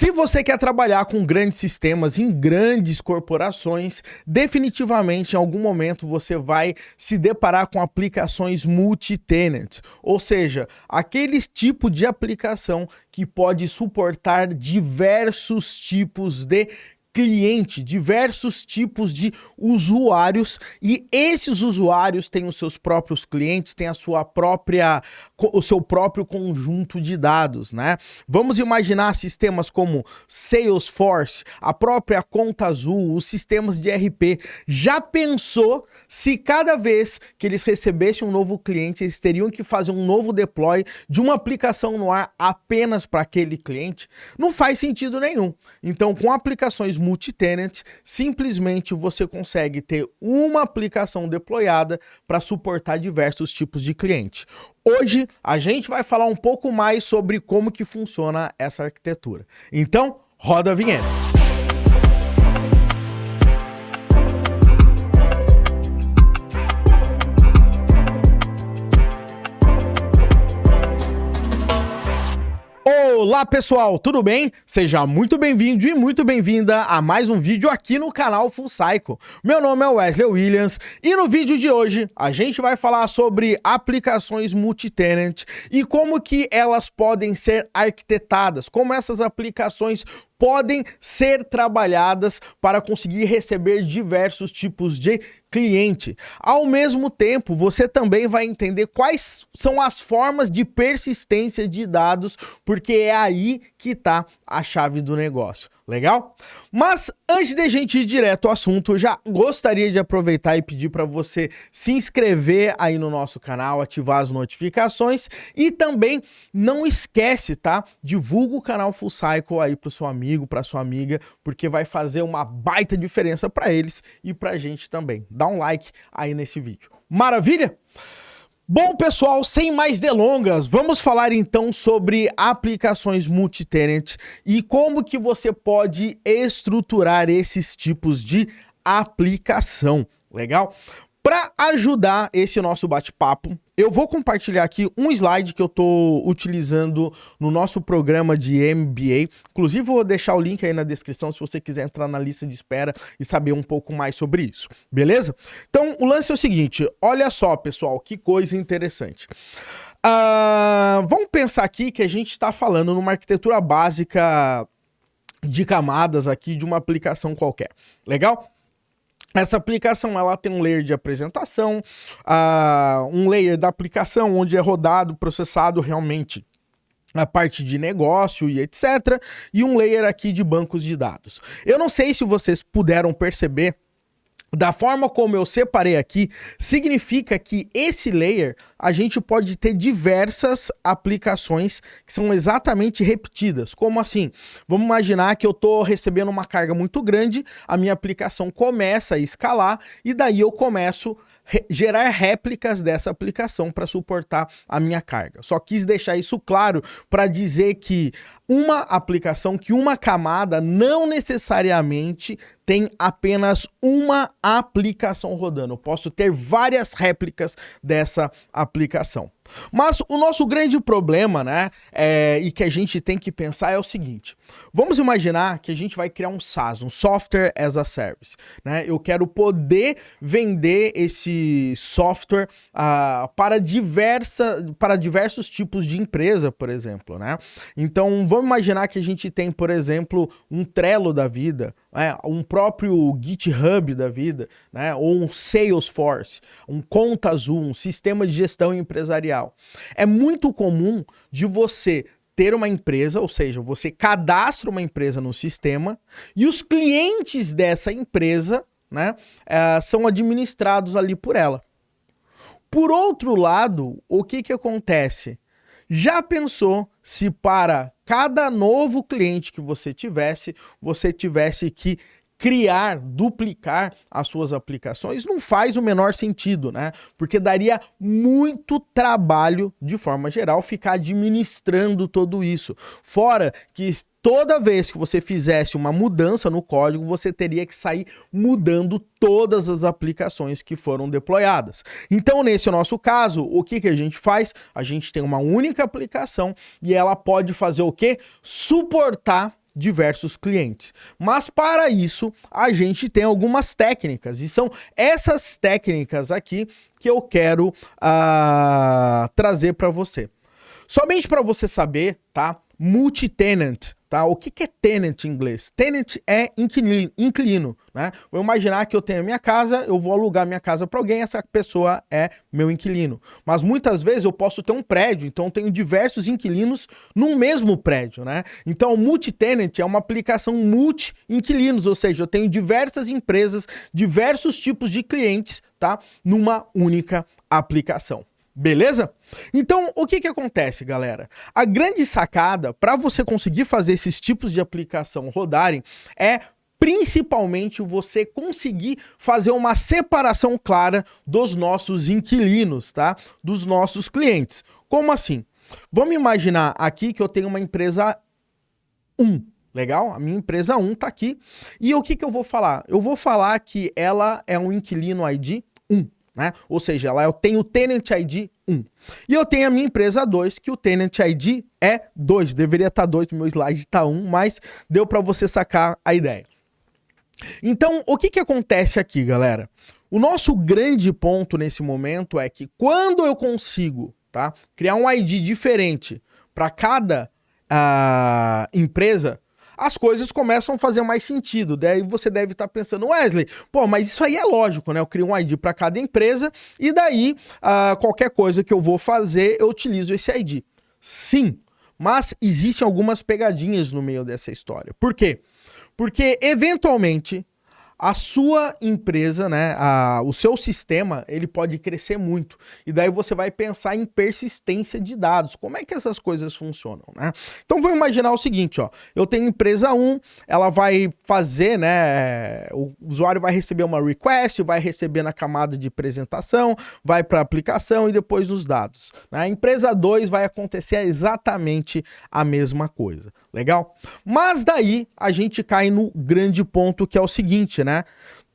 Se você quer trabalhar com grandes sistemas em grandes corporações, definitivamente em algum momento você vai se deparar com aplicações multi-tenant, ou seja, aqueles tipos de aplicação que pode suportar diversos tipos de cliente, diversos tipos de usuários, e esses usuários têm os seus próprios clientes, têm o seu próprio conjunto de dados, né? Vamos imaginar sistemas como Salesforce, a própria Conta Azul, os sistemas de ERP. Já pensou se cada vez que eles recebessem um novo cliente, eles teriam que fazer um novo deploy de uma aplicação no ar apenas para aquele cliente? Não faz sentido nenhum. Então, com aplicações multi-tenant, simplesmente você consegue ter uma aplicação deployada para suportar diversos tipos de cliente. Hoje a gente vai falar um pouco mais sobre como que funciona essa arquitetura. Então, roda a vinheta. Olá pessoal, tudo bem? Seja muito bem-vindo e muito bem-vinda a mais um vídeo aqui no canal Full Cycle. Meu nome é Wesley Williams e no vídeo de hoje a gente vai falar sobre aplicações multi-tenant e como que elas podem ser arquitetadas, como essas aplicações podem ser trabalhadas para conseguir receber diversos tipos de cliente. Ao mesmo tempo, você também vai entender quais são as formas de persistência de dados, porque é aí que está a chave do negócio. Legal? Mas antes de a gente ir direto ao assunto, eu já gostaria de aproveitar e pedir para você se inscrever aí no nosso canal, ativar as notificações e também não esquece, tá? Divulga o canal Full Cycle aí pro seu amigo, para sua amiga, porque vai fazer uma baita diferença para eles e pra gente também. Dá um like aí nesse vídeo. Maravilha? Bom, pessoal, sem mais delongas, vamos falar então sobre aplicações multi-tenant e como que você pode estruturar esses tipos de aplicação, legal? Para ajudar esse nosso bate-papo, eu vou compartilhar aqui um slide que eu estou utilizando no nosso programa de MBA. Inclusive, vou deixar o link aí na descrição se você quiser entrar na lista de espera e saber um pouco mais sobre isso, beleza? Então, o lance é o seguinte, olha só, pessoal, que coisa interessante. Vamos pensar aqui que a gente está falando numa arquitetura básica de camadas aqui de uma aplicação qualquer, legal? Essa aplicação ela tem um layer de apresentação, um layer da aplicação onde é rodado, processado realmente a parte de negócio e etc. E um layer aqui de bancos de dados. Eu não sei se vocês puderam perceber, da forma como eu separei aqui, significa que esse layer a gente pode ter diversas aplicações que são exatamente repetidas. Como assim? Vamos imaginar que eu estou recebendo uma carga muito grande, a minha aplicação começa a escalar e daí eu começo a gerar réplicas dessa aplicação para suportar a minha carga. Só quis deixar isso claro para dizer que uma aplicação, que uma camada não necessariamente tem apenas uma aplicação rodando. Eu posso ter várias réplicas dessa aplicação. Mas o nosso grande problema, né, e que a gente tem que pensar é o seguinte. Vamos imaginar que a gente vai criar um SaaS, um Software as a Service, né? Eu quero poder vender esse software para diversos tipos de empresa, por exemplo, né? Então, vamos imaginar que a gente tem, por exemplo, um Trello da vida, um próprio GitHub da vida, né? Ou um Salesforce, um Conta Azul, um sistema de gestão empresarial. É muito comum de você ter uma empresa, ou seja, você cadastra uma empresa no sistema e os clientes dessa empresa, né, são administrados ali por ela. Por outro lado, o que acontece? Já pensou se para cada novo cliente que você tivesse que criar, duplicar as suas aplicações? Não faz o menor sentido, né? Porque daria muito trabalho, de forma geral, ficar administrando tudo isso. Fora que toda vez que você fizesse uma mudança no código, você teria que sair mudando todas as aplicações que foram deployadas. Então, nesse nosso caso, o que a gente faz? A gente tem uma única aplicação e ela pode fazer o quê? Suportar diversos clientes. Mas para isso, a gente tem algumas técnicas, e são essas técnicas aqui que eu quero trazer para você. Somente para você saber, tá? Multi-tenant, tá? O que é tenant em inglês? Tenant é inquilino, né? Vou imaginar que eu tenho a minha casa, eu vou alugar minha casa para alguém, essa pessoa é meu inquilino. Mas muitas vezes eu posso ter um prédio, então eu tenho diversos inquilinos num mesmo prédio, né? Então o multi-tenant é uma aplicação multi-inquilinos, ou seja, eu tenho diversas empresas, diversos tipos de clientes, tá? Numa única aplicação. Beleza? Então, o que acontece, galera? A grande sacada para você conseguir fazer esses tipos de aplicação rodarem é principalmente você conseguir fazer uma separação clara dos nossos inquilinos, tá? Dos nossos clientes. Como assim? Vamos imaginar aqui que eu tenho uma empresa 1. Legal? A minha empresa 1 tá aqui. E o que eu vou falar? Eu vou falar que ela é um inquilino ID 1. Né? Ou seja, eu tenho o Tenant ID 1. E eu tenho a minha empresa 2, que o Tenant ID é 2. Deveria estar 2, no meu slide está 1, mas deu para você sacar a ideia. Então, o que acontece aqui, galera? O nosso grande ponto nesse momento é que quando eu consigo, tá, criar um ID diferente para cada empresa, as coisas começam a fazer mais sentido. Daí você deve estar pensando, Wesley, pô, mas isso aí é lógico, né? Eu crio um ID para cada empresa e daí qualquer coisa que eu vou fazer, eu utilizo esse ID. Sim, mas existem algumas pegadinhas no meio dessa história. Por quê? Porque, eventualmente, a sua empresa, né, o seu sistema, ele pode crescer muito. E daí você vai pensar em persistência de dados. Como é que essas coisas funcionam, né? Então, vou imaginar o seguinte, ó. Eu tenho empresa 1, ela vai fazer, né, o usuário vai receber uma request, vai receber na camada de apresentação, vai para a aplicação e depois os dados. Na empresa 2 vai acontecer exatamente a mesma coisa. Legal? Mas daí a gente cai no grande ponto que é o seguinte, né?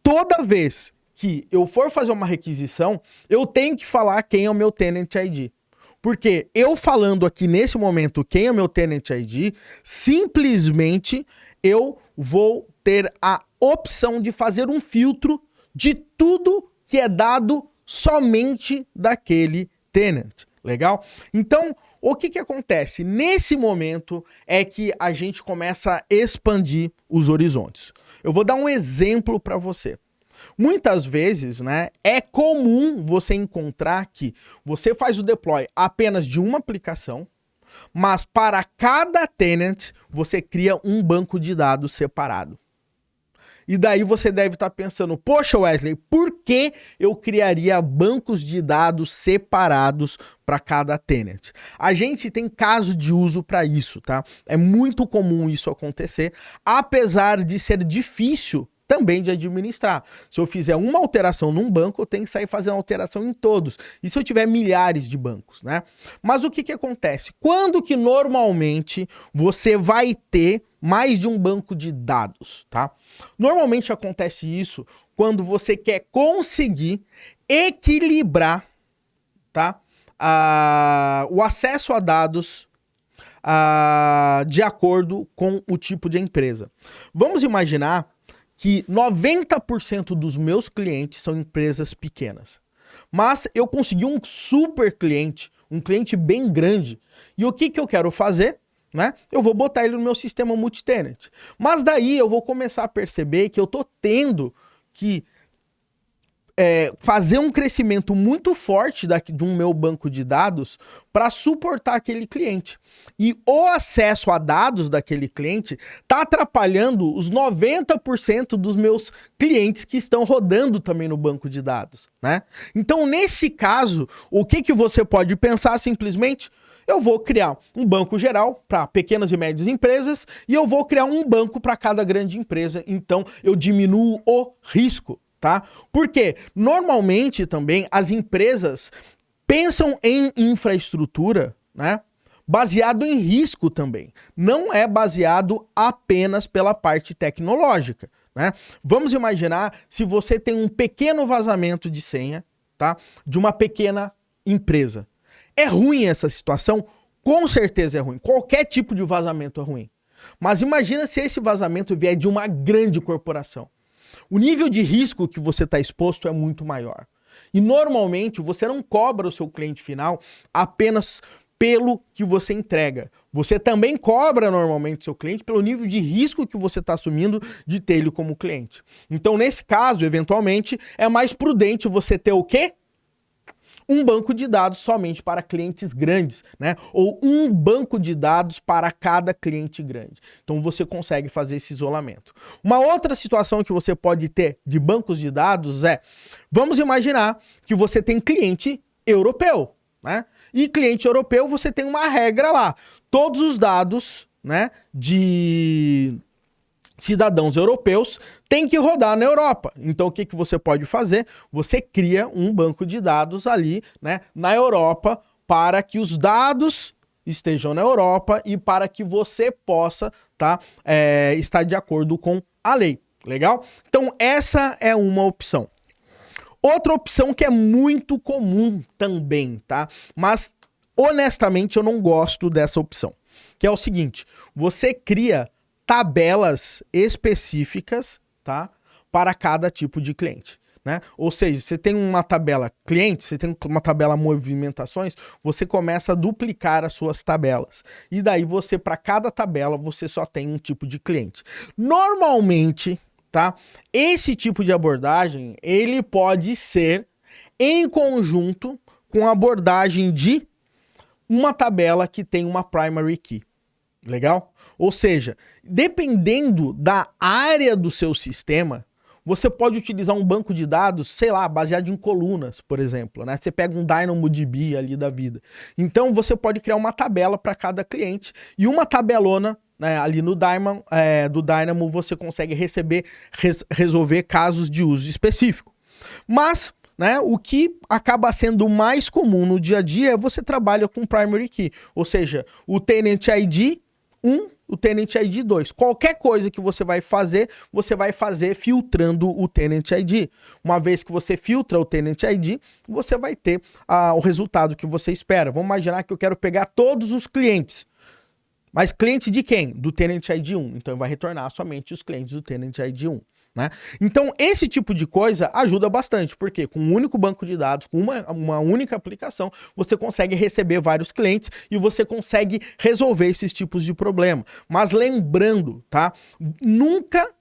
Toda vez que eu for fazer uma requisição, eu tenho que falar quem é o meu Tenant ID. Porque eu falando aqui nesse momento quem é o meu Tenant ID, simplesmente eu vou ter a opção de fazer um filtro de tudo que é dado somente daquele tenant. Legal? Então, o que acontece? Nesse momento é que a gente começa a expandir os horizontes. Eu vou dar um exemplo para você. Muitas vezes, né, é comum você encontrar que você faz o deploy apenas de uma aplicação, mas para cada tenant você cria um banco de dados separado. E daí você deve estar pensando, poxa Wesley, por que eu criaria bancos de dados separados para cada tenant? A gente tem caso de uso para isso, tá? É muito comum isso acontecer, apesar de ser difícil também de administrar. Se eu fizer uma alteração num banco, eu tenho que sair fazendo alteração em todos. E se eu tiver milhares de bancos, né? Mas o que acontece? Quando que normalmente você vai ter mais de um banco de dados, tá? Normalmente acontece isso quando você quer conseguir equilibrar, tá? O acesso a dados de acordo com o tipo de empresa. Vamos imaginar que 90% dos meus clientes são empresas pequenas. Mas eu consegui um super cliente, um cliente bem grande. E o que eu quero fazer? Né? Eu vou botar ele no meu sistema multi-tenant. Mas daí eu vou começar a perceber que eu estou tendo que fazer um crescimento muito forte de um meu banco de dados para suportar aquele cliente. E o acesso a dados daquele cliente está atrapalhando os 90% dos meus clientes que estão rodando também no banco de dados, né? Então, nesse caso, o que você pode pensar simplesmente? Eu vou criar um banco geral para pequenas e médias empresas e eu vou criar um banco para cada grande empresa. Então, eu diminuo o risco. Tá? Porque normalmente também as empresas pensam em infraestrutura, né, baseado em risco também. Não é baseado apenas pela parte tecnológica, né? Vamos imaginar se você tem um pequeno vazamento de senha, tá, de uma pequena empresa. É ruim essa situação? Com certeza é ruim. Qualquer tipo de vazamento é ruim. Mas imagina se esse vazamento vier de uma grande corporação. O nível de risco que você está exposto é muito maior. E normalmente você não cobra o seu cliente final apenas pelo que você entrega. Você também cobra normalmente o seu cliente pelo nível de risco que você está assumindo de ter ele como cliente. Então, nesse caso, eventualmente, é mais prudente você ter o quê? Um banco de dados somente para clientes grandes, né? Ou um banco de dados para cada cliente grande. Então você consegue fazer esse isolamento. Uma outra situação que você pode ter de bancos de dados é, vamos imaginar que você tem cliente europeu, né? E cliente europeu você tem uma regra lá. Todos os dados, né, de cidadãos europeus tem que rodar na Europa. Então o que você pode fazer? Você cria um banco de dados ali, né, na Europa para que os dados estejam na Europa e para que você possa estar de acordo com a lei. Legal? Então essa é uma opção. Outra opção que é muito comum também, tá? Mas honestamente eu não gosto dessa opção. Que é o seguinte, você cria tabelas específicas, tá, para cada tipo de cliente, né? Ou seja, você tem uma tabela cliente, você tem uma tabela movimentações, você começa a duplicar as suas tabelas. E daí você, para cada tabela, você só tem um tipo de cliente. Normalmente, tá, esse tipo de abordagem, ele pode ser em conjunto com a abordagem de uma tabela que tem uma primary key. Legal? Ou seja, dependendo da área do seu sistema, você pode utilizar um banco de dados, sei lá, baseado em colunas, por exemplo, né? Você pega um DynamoDB ali da vida. Então você pode criar uma tabela para cada cliente e uma tabelona, né, ali no do Dynamo você consegue resolver casos de uso específico. Mas, né, o que acaba sendo mais comum no dia a dia é você trabalha com primary key, ou seja, o Tenant ID 1, o Tenant ID 2. Qualquer coisa que você vai fazer filtrando o Tenant ID. Uma vez que você filtra o Tenant ID, você vai ter o resultado que você espera. Vamos imaginar que eu quero pegar todos os clientes. Mas clientes de quem? Do Tenant ID 1. Então vai retornar somente os clientes do Tenant ID 1. Né? Então, esse tipo de coisa ajuda bastante, porque com um único banco de dados, com uma única aplicação, você consegue receber vários clientes e você consegue resolver esses tipos de problema. Mas lembrando, tá? Nunca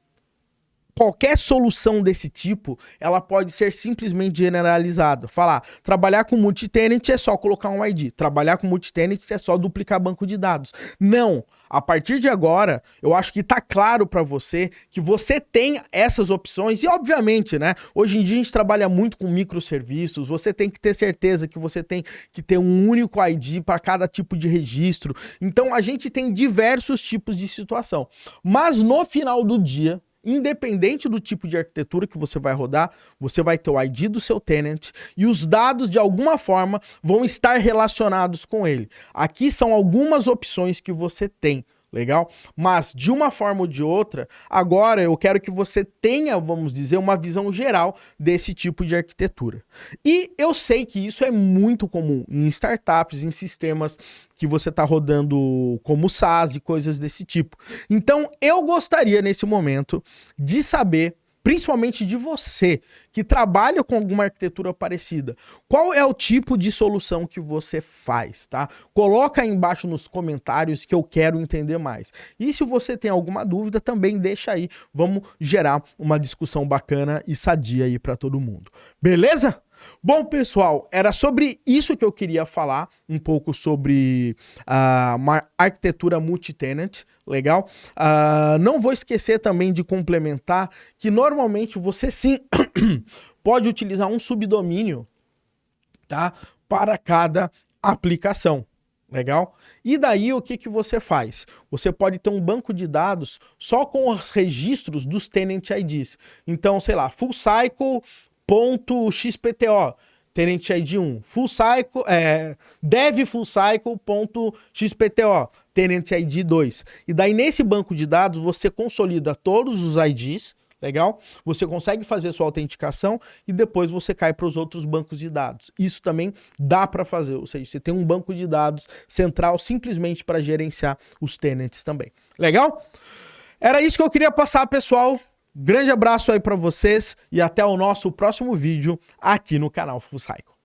qualquer solução desse tipo, ela pode ser simplesmente generalizada. Falar, trabalhar com multitenant é só colocar um ID. Trabalhar com multitenant é só duplicar banco de dados. Não. A partir de agora, eu acho que tá claro para você que você tem essas opções e, obviamente, né, hoje em dia a gente trabalha muito com microserviços, você tem que ter certeza que você tem que ter um único ID para cada tipo de registro. Então, a gente tem diversos tipos de situação. Mas, no final do dia, independente do tipo de arquitetura que você vai rodar, você vai ter o ID do seu tenant e os dados, de alguma forma, vão estar relacionados com ele. Aqui são algumas opções que você tem, legal? Mas, de uma forma ou de outra, agora eu quero que você tenha, vamos dizer, uma visão geral desse tipo de arquitetura. E eu sei que isso é muito comum em startups, em sistemas que você está rodando como SaaS e coisas desse tipo. Então, eu gostaria, nesse momento, de saber, principalmente de você, que trabalha com alguma arquitetura parecida, qual é o tipo de solução que você faz, tá? Coloca aí embaixo nos comentários que eu quero entender mais. E se você tem alguma dúvida, também deixa aí. Vamos gerar uma discussão bacana e sadia aí para todo mundo. Beleza? Bom, pessoal, era sobre isso que eu queria falar, um pouco sobre uma arquitetura multitenant, legal? Não vou esquecer também de complementar que normalmente você sim pode utilizar um subdomínio, tá, para cada aplicação. Legal? E daí o que você faz? Você pode ter um banco de dados só com os registros dos Tenant IDs. Então, sei lá, fullcycle.xpto, Tenant ID 1, fullcycle, devfullcycle.xpto, Tenant ID 2. E daí nesse banco de dados você consolida todos os IDs, Legal? Você consegue fazer sua autenticação e depois você cai para os outros bancos de dados. Isso também dá para fazer, ou seja, você tem um banco de dados central simplesmente para gerenciar os tenants também. Legal? Era isso que eu queria passar, pessoal. Grande abraço aí para vocês e até o nosso próximo vídeo aqui no canal Full Cycle.